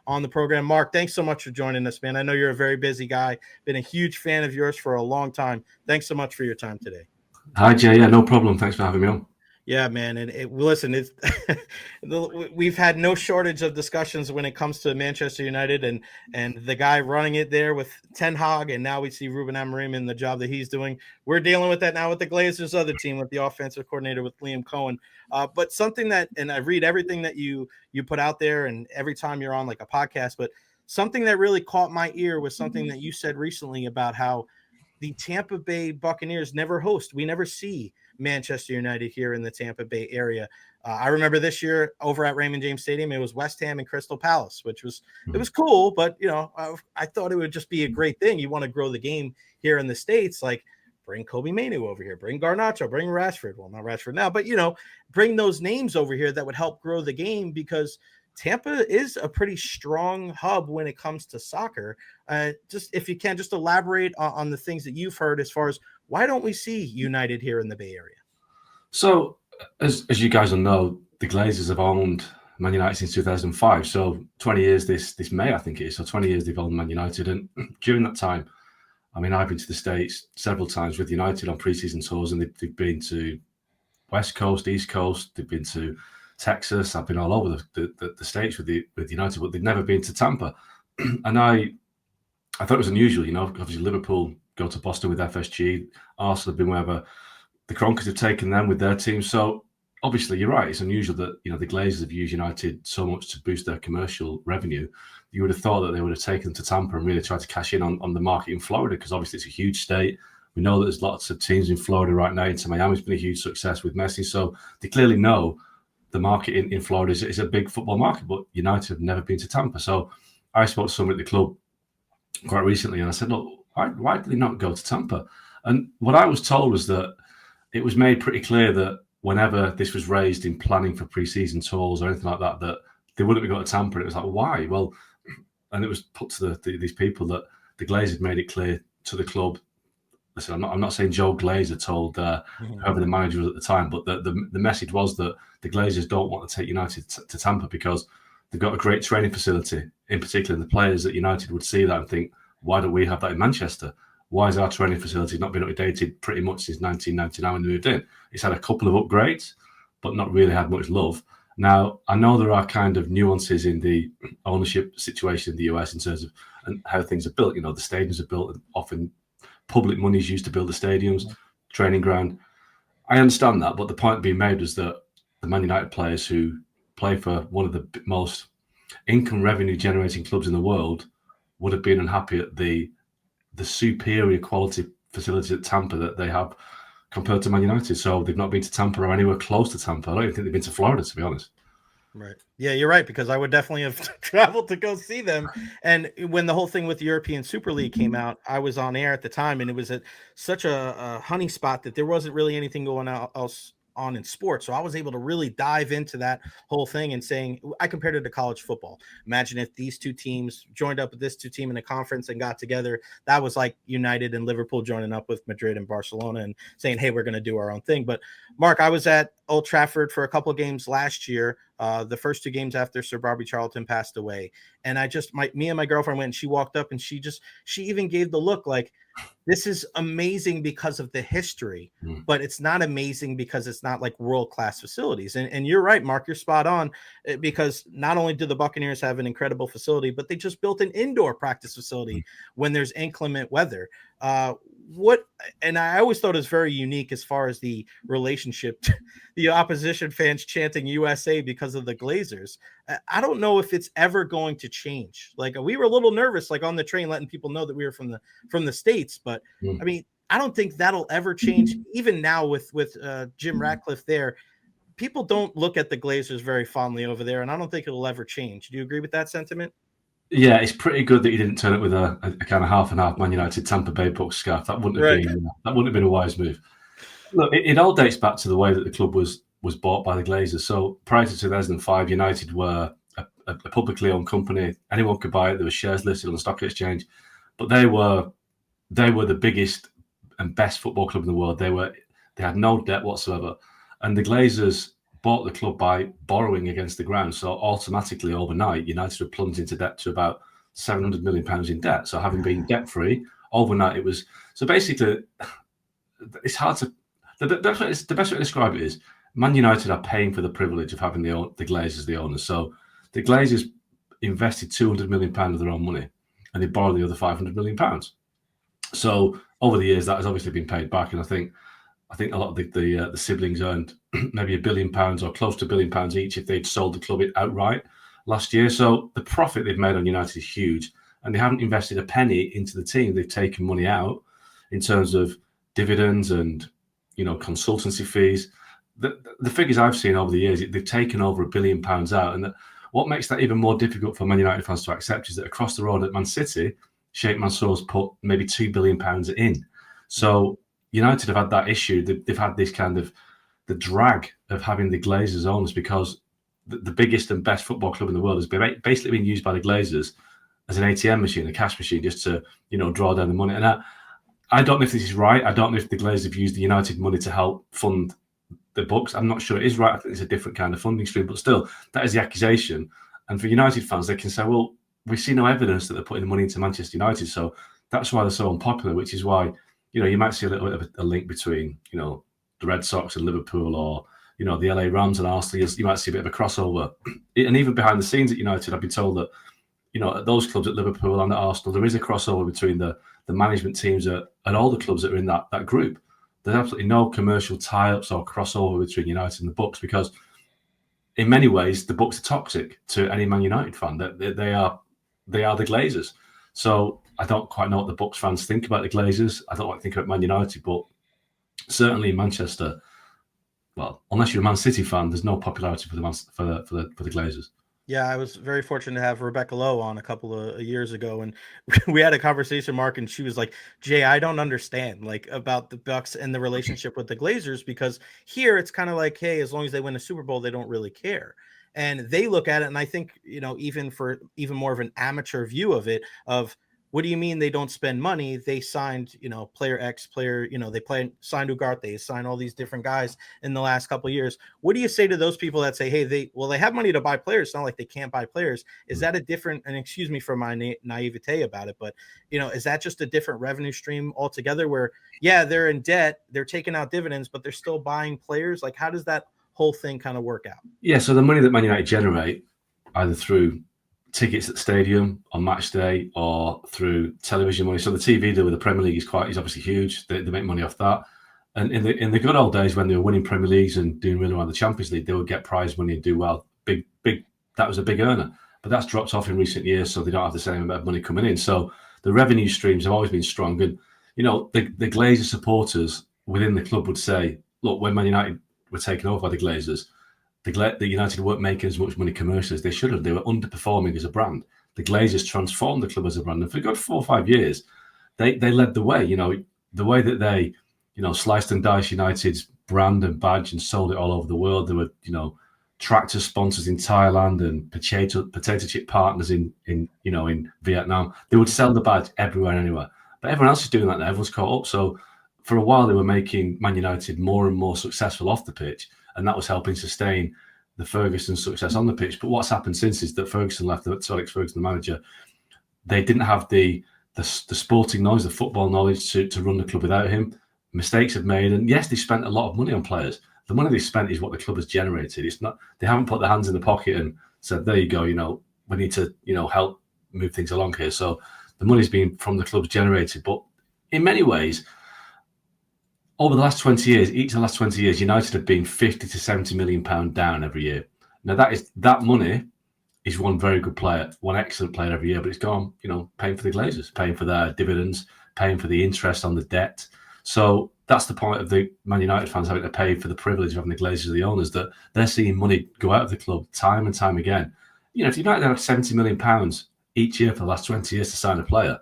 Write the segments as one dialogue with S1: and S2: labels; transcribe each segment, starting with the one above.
S1: on the program. Mark, thanks so much for joining us, man. I know you're a very busy guy. Been a huge fan of yours for a long time. Thanks so much for your time today.
S2: Hi, Jay. Yeah, no problem. Thanks for having me on.
S1: Yeah, man. And listen, it's we've had no shortage of discussions when it comes to Manchester United and the guy running it there with Ten Hag, and now we see Ruben Amorim in the job that he's doing. We're dealing with that now with the Glazers' other team, with the offensive coordinator with Liam Cohen. But something that, and I read everything that you put out there, and every time you're on like a podcast, but something that really caught my ear was something that you said recently about how the Tampa Bay Buccaneers never host. We never see Manchester United here in the Tampa Bay area. I remember this year over at Raymond James Stadium, it was West Ham and Crystal Palace, which was it was cool, but I thought it would just be a great thing. You want to grow the game here in the States, like bring Kobe Manu over here, bring Garnacho, bring Rashford. Well, not Rashford now, but bring those names over here that would help grow the game, because Tampa is a pretty strong hub when it comes to soccer. Just if you can, just elaborate on the things that you've heard as far as why don't we see United here in the Bay Area?
S2: So, as you guys will know, the Glazers have owned Man United since 2005. So 20 years this May, I think it is. So 20 years they've owned Man United. And during that time, I mean, I've been to the States several times with United on pre-season tours, and they've been to West Coast, East Coast. They've been to Texas. I've been all over the States with United, but they've never been to Tampa. And I thought it was unusual. Obviously Liverpool go to Boston with FSG. Arsenal have been wherever the Kroenkes have taken them with their team. So obviously you're right. It's unusual that the Glazers have used United so much to boost their commercial revenue. You would have thought that they would have taken to Tampa and really tried to cash in on the market in Florida, because obviously it's a huge state. We know that there's lots of teams in Florida right now. Inter Miami's been a huge success with Messi. So they clearly know the market in Florida is a big football market, but United have never been to Tampa. So I spoke to someone at the club quite recently, and I said, look, why did they not go to Tampa? And what I was told was that it was made pretty clear that whenever this was raised in planning for pre-season tours or anything like that, that they wouldn't be going to Tampa. And it was like, why? Well, and it was put to these people that the Glazers made it clear to the club. Listen, I'm not saying Joe Glazer told whoever the manager was at the time, but the message was that the Glazers don't want to take United to Tampa because they've got a great training facility. In particular, the players at United would see that and think, why don't we have that in Manchester? Why is our training facility not been updated pretty much since 1999 when they moved in? It's had a couple of upgrades, but not really had much love. Now, I know there are kind of nuances in the ownership situation in the US in terms of how things are built. The stadiums are built, and often public money is used to build the stadiums, training ground. I understand that, but the point being made was that the Man United players who play for one of the most income revenue generating clubs in the world would have been unhappy at the superior quality facilities at Tampa that they have compared to Man United. So they've not been to Tampa or anywhere close to Tampa. I don't even think they've been to Florida, to be honest.
S1: Right. Yeah, you're right, because I would definitely have traveled to go see them. And when the whole thing with the European Super League came out, I was on air at the time, and it was at such a honey spot that there wasn't really anything going else on in sports. So I was able to really dive into that whole thing and saying, I compared it to college football. Imagine if these two teams joined up with this two team in a conference and got together. That was like United and Liverpool joining up with Madrid and Barcelona and saying, hey, we're going to do our own thing. But Mark, I was at Old Trafford for a couple of games last year, the first two games after Sir Bobby Charlton passed away. And me and my girlfriend went, and she walked up and she even gave the look like, this is amazing because of the history, but it's not amazing because it's not like world-class facilities. And you're right, Mark, you're spot on, because not only do the Buccaneers have an incredible facility, but they just built an indoor practice facility when there's inclement weather. And I always thought it was very unique as far as the relationship, the opposition fans chanting USA because of the Glazers. I don't know if it's ever going to change. Like, we were a little nervous, like on the train, letting people know that we were from the States. But I mean, I don't think that'll ever change. Even now with Jim Ratcliffe there, people don't look at the Glazers very fondly over there. And I don't think it'll ever change. Do you agree with that sentiment?
S2: Yeah, it's pretty good that you didn't turn it with a kind of half and half Man United Tampa Bay book scarf. That wouldn't have been a wise move. Look, it all dates back to the way that the club was bought by the Glazers. So prior to 2005, United were a publicly owned company. Anyone could buy it. There were shares listed on the stock exchange, but they were the biggest and best football club in the world. They had no debt whatsoever, and the Glazers bought the club by borrowing against the ground. So automatically overnight, United were plunged into debt to about £700 million in debt. So having been debt free overnight, it was so basically it's hard to the best way to describe it is Man United are paying for the privilege of having the Glazers the owners. So the Glazers invested £200 million of their own money, and they borrowed the other £500 million. So over the years, that has obviously been paid back, and I think a lot of the siblings earned maybe £1 billion or close to £1 billion each if they'd sold the club outright last year. So the profit they've made on United is huge, and they haven't invested a penny into the team. They've taken money out in terms of dividends and consultancy fees. The figures I've seen over the years, they've taken over £1 billion out, and what makes that even more difficult for Man United fans to accept is that across the road at Man City, Sheikh Mansour's put maybe £2 billion in. So United have had that issue. They've had this kind of the drag of having the Glazers owners, because the biggest and best football club in the world has basically been used by the Glazers as an ATM machine, a cash machine, just to draw down the money. And I don't know if this is right. I don't know if the Glazers have used the United money to help fund the books. I'm not sure it is right. I think it's a different kind of funding stream, but still, that is the accusation. And for United fans, they can say, well, we see no evidence that they're putting the money into Manchester United. So that's why they're so unpopular, which is why, you might see a little bit of a link between, the Red Sox and Liverpool, or, the LA Rams and Arsenal. You might see a bit of a crossover. And even behind the scenes at United, I've been told that, at those clubs at Liverpool and at Arsenal, there is a crossover between the management teams and all the clubs that are in that group. There's absolutely no commercial tie-ups or crossover between United and the Bucks, because in many ways the Bucks are toxic to any Man United fan. They are the Glazers. So I don't quite know what the Bucks fans think about the Glazers. I don't like to think about Man United, but certainly in Manchester, well, unless you're a Man City fan, there's no popularity for the Glazers.
S1: Yeah, I was very fortunate to have Rebecca Lowe on a couple of years ago, and we had a conversation, Mark, and she was like, Jay, I don't understand about the Bucks and the relationship with the Glazers, because here it's kind of like, hey, as long as they win a Super Bowl, they don't really care. And they look at it, and I think, even for even more of an amateur view of it, of what do you mean they don't spend money? They signed, player X, player, signed Ugarte, signed all these different guys in the last couple of years. What do you say to those people that say, hey, they have money to buy players? It's not like they can't buy players. Is that a different, and excuse me for my naivete about it, but, is that just a different revenue stream altogether where, yeah, they're in debt, they're taking out dividends, but they're still buying players? Like, how does that whole thing kind of work out?
S2: Yeah, so the money that Man United generate, either through tickets at the stadium on match day or through television money. So the TV deal with the Premier League is obviously huge. They make money off that. And in the good old days when they were winning Premier Leagues and doing really well in the Champions League, they would get prize money and do well. Big. That was a big earner. But that's dropped off in recent years, so they don't have the same amount of money coming in. So the revenue streams have always been strong. And the Glazer supporters within the club would say, look, when Man United were taken over by the Glazers, the United weren't making as much money commercially as they should have. They were underperforming as a brand. The Glazers transformed the club as a brand, and for a good 4 or 5 years, they led the way. The way that they, sliced and diced United's brand and badge and sold it all over the world. There were, tractor sponsors in Thailand and potato chip partners in Vietnam. They would sell the badge everywhere and anywhere. But everyone else is doing that now. Everyone's caught up. So for a while, they were making Man United more and more successful off the pitch, and that was helping sustain the Ferguson success on the pitch. But what's happened since is that Ferguson left, Alex Ferguson, the manager. They didn't have the sporting knowledge, the football knowledge to run the club without him. Mistakes have made, and yes, they spent a lot of money on players. The money they spent is what the club has generated. It's not, they haven't put their hands in the pocket and said, there you go, we need to, help move things along here. So the money's been from the club's generated. But in many ways, over the last 20 years, each of the last 20 years, United have been £50 to £70 million down every year. Now that money is one very good player, one excellent player every year, but it's gone, paying for the Glazers, paying for their dividends, paying for the interest on the debt. So that's the point of the Man United fans having to pay for the privilege of having the Glazers as the owners, that they're seeing money go out of the club time and time again. If United had £70 million each year for the last 20 years to sign a player,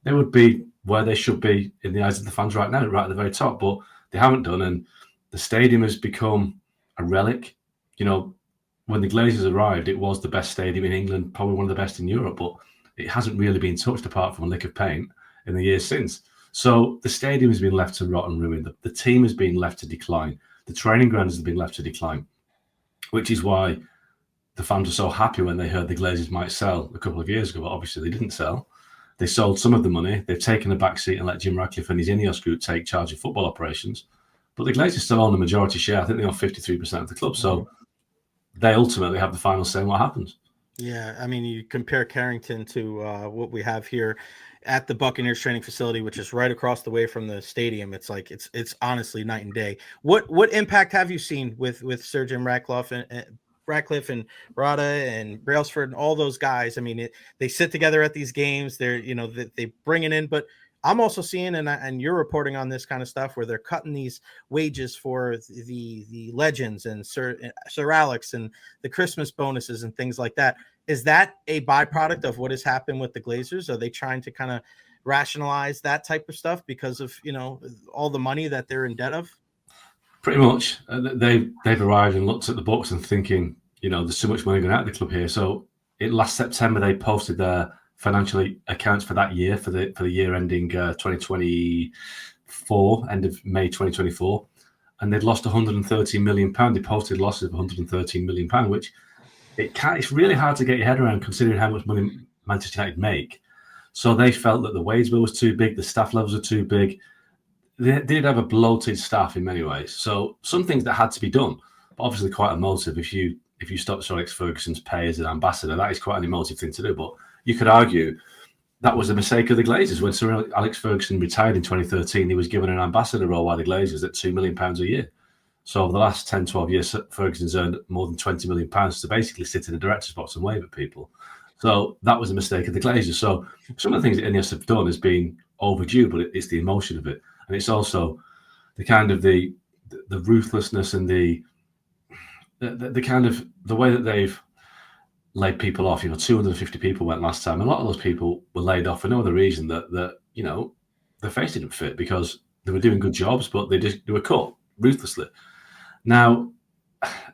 S2: they would be where they should be in the eyes of the fans right now, right at the very top. But they haven't done, and the stadium has become a relic. When the Glazers arrived, it was the best stadium in England, probably one of the best in Europe, but it hasn't really been touched apart from a lick of paint in the years since. So the stadium has been left to rot and ruin. The team has been left to decline. The training grounds have been left to decline. which is why the fans were so happy when they heard the Glazers might sell a couple of years ago, but obviously they didn't sell. They sold some of the money. They've taken a back seat and let Jim Ratcliffe and his Ineos group take charge of football operations. But the Glazers still own a majority share. I think they own 53% of the club. So they ultimately have the final say on what happens.
S1: Yeah, I mean, you compare Carrington to what we have here at the Buccaneers training facility, which is right across the way from the stadium. It's like it's honestly night and day. What impact have you seen with Sir Jim Ratcliffe and Rada and Brailsford and all those guys? I mean, they sit together at these games. They're they bring it in, but I'm also seeing, and you're reporting on this kind of stuff where they're cutting these wages for the legends and Sir Alex and the Christmas bonuses and things like that. Is that a byproduct of what has happened with the Glazers? Are they trying to kind of rationalize that type of stuff because of all the money that they're in debt of?
S2: Pretty much, they've arrived and looked at the books and thinking, there's so much money going out of the club here. So last September they posted their financial accounts for that year, for the year ending 2024, end of May 2024, and they'd lost 113 million pound. They posted losses of 113 million pound, which it's really hard to get your head around considering how much money Manchester United make. So they felt that the wage bill was too big, the staff levels were too big. They did have a bloated staff in many ways. So some things that had to be done, but obviously quite emotive. If you stop Sir Alex Ferguson's pay as an ambassador, that is quite an emotive thing to do. But you could argue that was a mistake of the Glazers. When Sir Alex Ferguson retired in 2013, he was given an ambassador role by the Glazers at £2 million a year. So over the last 10, 12 years, Ferguson's earned more than £20 million to basically sit in the director's box and wave at people. So that was a mistake of the Glazers. So some of the things that Ineos have done has been overdue, but it's the emotion of it. And it's also the kind of the ruthlessness and the kind of the way that they've laid people off. 250 people went last time. A lot of those people were laid off for no other reason that their face didn't fit because they were doing good jobs, but they were cut ruthlessly. Now,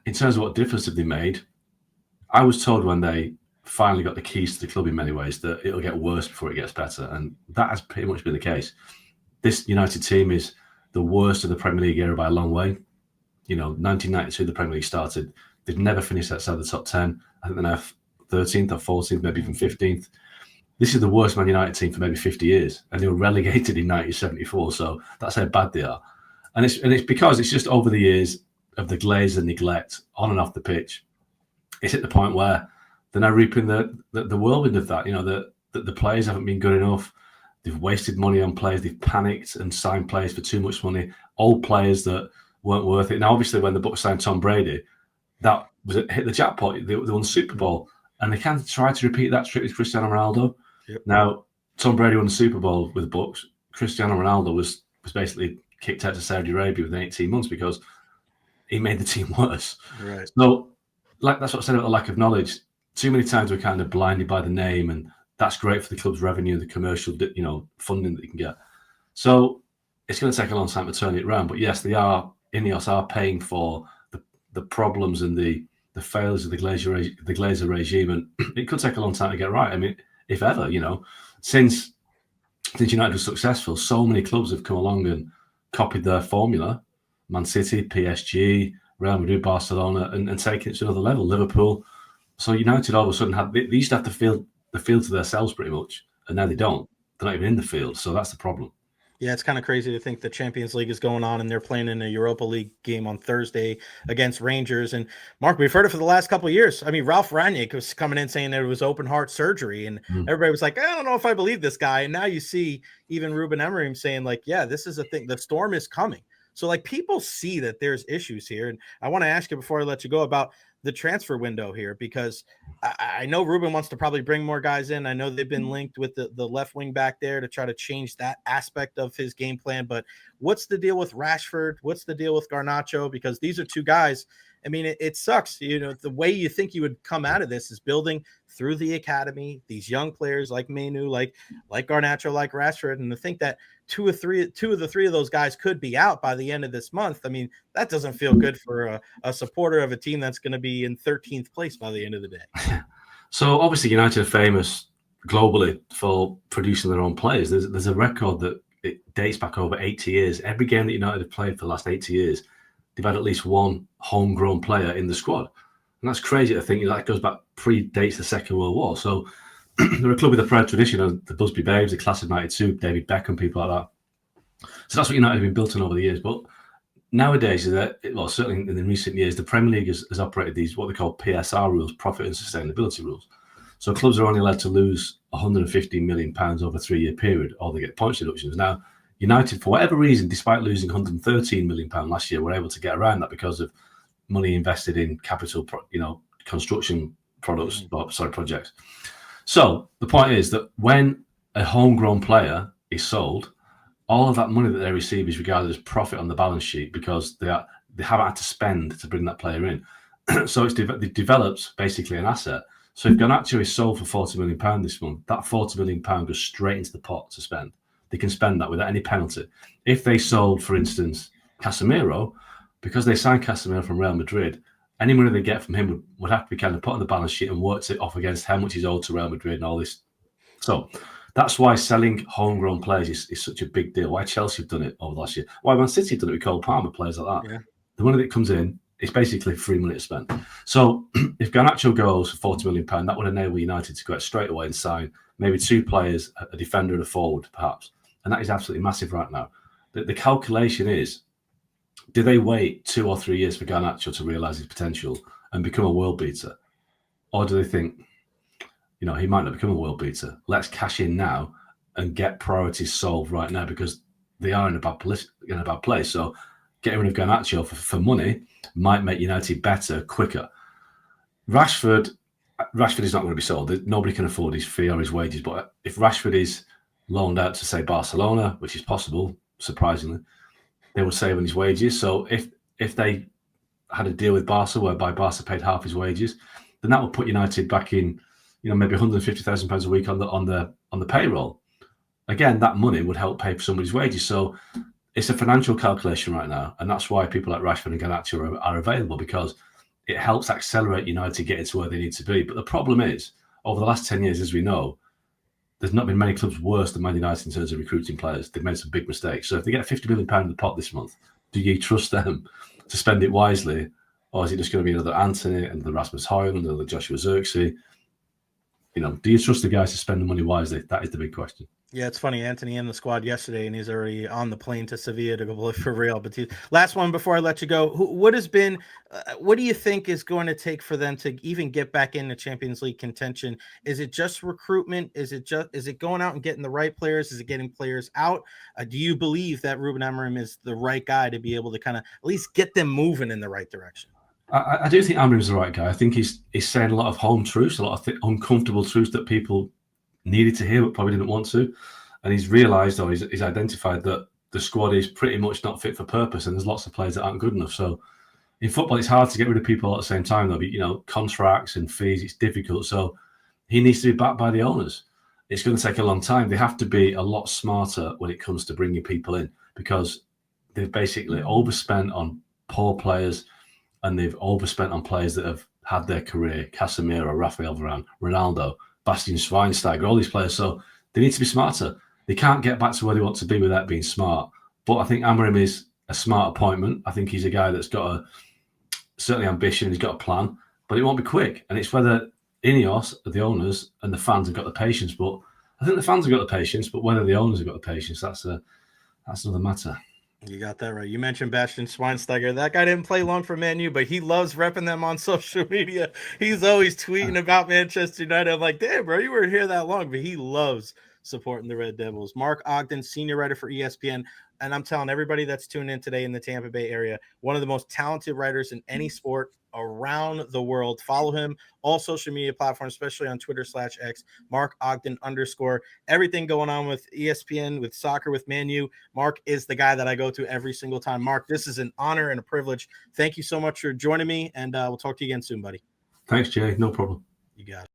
S2: in terms of what difference have they made, I was told when they finally got the keys to the club in many ways that it'll get worse before it gets better, and that has pretty much been the case. This United team is the worst of the Premier League era by a long way. 1992, the Premier League started. They've never finished outside the top 10. I think they're now 13th or 14th, maybe even 15th. This is the worst Man United team for maybe 50 years, and they were relegated in 1974. So that's how bad they are. And it's because it's just over the years of the Glazer neglect on and off the pitch. It's at the point where they're now reaping the whirlwind of that. The players haven't been good enough. They've wasted money on players. They've panicked and signed players for too much money. Old players that weren't worth it. Now, obviously, when the Bucs signed Tom Brady, that was hit the jackpot. They won the Super Bowl, and they kind of tried to repeat that trick with Cristiano Ronaldo.
S1: Yep.
S2: Now, Tom Brady won the Super Bowl with the Bucs. Cristiano Ronaldo was basically kicked out to Saudi Arabia within 18 months because he made the team worse.
S1: Right.
S2: So, that's what I said about the lack of knowledge. Too many times we're kind of blinded by the name, and that's great for the club's revenue, the commercial, funding that you can get. So it's going to take a long time to turn it around. But yes, Ineos are paying for the problems and the failures of the Glazer regime, and it could take a long time to get right. I mean, if ever, since United was successful, so many clubs have come along and copied their formula. Man City, PSG, Real Madrid, Barcelona, and taken it to another level. Liverpool. So United all of a sudden they used to have to field the field to themselves pretty much, and now they don't. They're not even in the field, so that's the problem.
S1: Yeah, it's kind of crazy to think the Champions League is going on and they're playing in a Europa League game on Thursday against Rangers. And Mark, we've heard it for the last couple of years. I mean, Ralph Rangnick was coming in saying that it was open heart surgery, and everybody was like, I don't know if I believe this guy. And now you see even Ruben Amorim saying like, yeah, this is a thing. The storm is coming. So like people see that there's issues here. And I want to ask you before I let you go about the transfer window here, because I know Ruben wants to probably bring more guys in. I know they've been linked with the left wing back there to try to change that aspect of his game plan. But what's the deal with Rashford? What's the deal with Garnacho? Because these are two guys. I mean, it sucks. The way you think you would come out of this is building through the academy, these young players like Menu, like Garnacho, like Rashford, and to think that two of the three of those guys could be out by the end of this month. I mean, that doesn't feel good for a supporter of a team that's going to be in 13th place by the end of the day.
S2: So obviously United are famous globally for producing their own players. There's a record that it dates back over 80 years. Every game that United have played for the last 80 years, they've had at least one homegrown player in the squad. And that's crazy to think that goes back predates the Second World War. So they're a club with a proud tradition of the Busby Babes, the class of '92, David Beckham, people like that. So that's what United have been built on over the years. But nowadays, well, certainly in the recent years, the Premier League has operated these what they call PSR rules, profit and sustainability rules. So clubs are only allowed to lose £150 million over a 3-year period, or they get points deductions. Now, United, for whatever reason, despite losing £113 million last year, were able to get around that because of money invested in capital, construction projects. So the point is that when a homegrown player is sold, all of that money that they receive is regarded as profit on the balance sheet because they haven't had to spend to bring that player in. So they've developed basically an asset. So if Garnacho is sold for £40 million this month, that £40 million goes straight into the pot to spend. They can spend that without any penalty. If they sold, for instance, Casemiro, because they signed Casemiro from Real Madrid, any money they get from him would have to be kind of put on the balance sheet and worked it off against how much he's owed to Real Madrid and all this. So that's why selling homegrown players is such a big deal. Why Chelsea have done it over the last year. Why Man City have done it with Cole Palmer, players like that.
S1: Yeah.
S2: The money that comes in is basically free money to spend. So if Garnacho goes for £40 million, that would enable United to go out straight away and sign maybe 2 players, a defender and a forward, perhaps. And that is absolutely massive right now. The calculation is, do they wait 2 or 3 years for Garnacho to realise his potential and become a world beater? Or do they think, he might not become a world beater. Let's cash in now and get priorities solved right now because they are in a bad place. So getting rid of Garnacho for money might make United better, quicker. Rashford is not going to be sold. Nobody can afford his fee or his wages. But if Rashford is loaned out to, say, Barcelona, which is possible, surprisingly, they would save on his wages. So if they had a deal with Barca whereby Barca paid half his wages, then that would put United back in, maybe £150,000 a week on the payroll. Again, that money would help pay for somebody's wages. So it's a financial calculation right now, and that's why people like Rashford and Garnacho are available, because it helps accelerate United getting to where they need to be. But the problem is, over the last 10 years, as we know, there's not been many clubs worse than Man United in terms of recruiting players. They've made some big mistakes. So if they get £50 million in the pot this month, do you trust them to spend it wisely? Or is it just going to be another Anthony, another Rasmus Højlund, another Joshua Zirkzee? Do you trust the guys to spend the money wisely? That is the big question.
S1: Yeah, it's funny. Anthony in the squad yesterday, and he's already on the plane to Sevilla to go play for Real. But last one before I let you go. What do you think is going to take for them to even get back into Champions League contention? Is it just recruitment? Is it going out and getting the right players? Is it getting players out? Do you believe that Ruben Amorim is the right guy to be able to kind of at least get them moving in the right direction?
S2: I do think Amorim's the right guy. I think he's saying a lot of home truths, a lot of uncomfortable truths that people needed to hear but probably didn't want to. And he's realised, or he's identified, that the squad is pretty much not fit for purpose, and there's lots of players that aren't good enough. So in football, it's hard to get rid of people at the same time, though. But, contracts and fees, it's difficult. So he needs to be backed by the owners. It's going to take a long time. They have to be a lot smarter when it comes to bringing people in, because they've basically overspent on poor players, and they've overspent on players that have had their career. Casemiro, Rafael Varane, Ronaldo, Bastian Schweinsteiger, all these players. So they need to be smarter. They can't get back to where they want to be without being smart. But I think Amorim is a smart appointment. I think he's a guy that's got certainly ambition. He's got a plan, but it won't be quick. And it's whether Ineos, the owners, and the fans have got the patience. But I think the fans have got the patience, but whether the owners have got the patience, that's another matter.
S1: You got that right. You mentioned Bastian Schweinsteiger. That guy didn't play long for Man U, but he loves repping them on social media. He's always tweeting about Manchester United. I'm like, damn, bro, you weren't here that long, but he loves supporting the Red Devils. Mark Ogden, senior writer for ESPN. And I'm telling everybody that's tuned in today in the Tampa Bay area, one of the most talented writers in any sport around the world. Follow him, all social media platforms, especially on Twitter/X, Mark Ogden _ everything going on with ESPN, with soccer, with Man U. Mark is the guy that I go to every single time. Mark, this is an honor and a privilege. Thank you so much for joining me, and we'll talk to you again soon, buddy.
S2: Thanks, Jay. No problem.
S1: You got it.